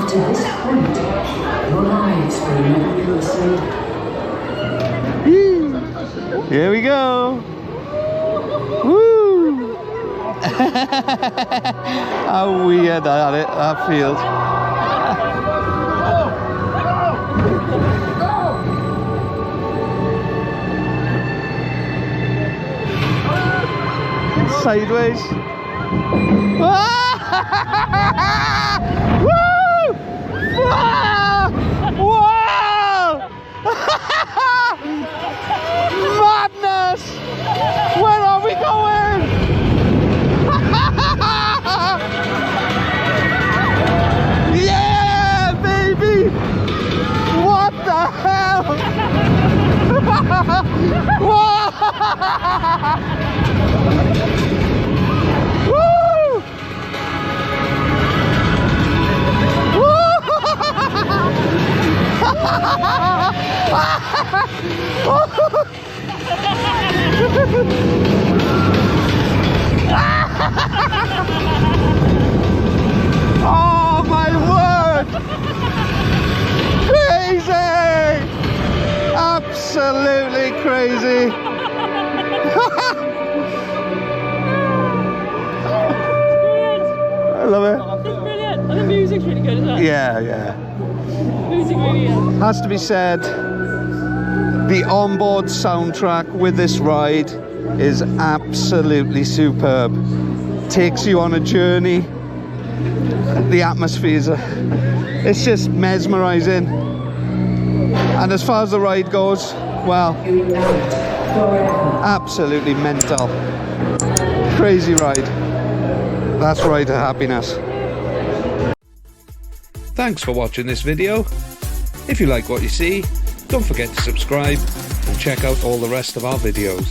to this point, your lives will never be the same. Here we go. Woo! How weird that feels. Sideways. Woo! Wow! Madness! Where are we going? Yeah, baby! What the hell? Whoa! Oh my word! Crazy! Absolutely crazy! I love it. It's brilliant. And the music's really good as well. Yeah, yeah. Music really is. Has to be said, the onboard soundtrack with this ride is absolutely superb. Takes you on a journey. The atmosphere it's just mesmerizing. And as far as the ride goes, well, absolutely mental. Crazy ride. That's Ride to Happiness. Thanks for watching this video. If you like what you see, don't forget to subscribe and check out all the rest of our videos.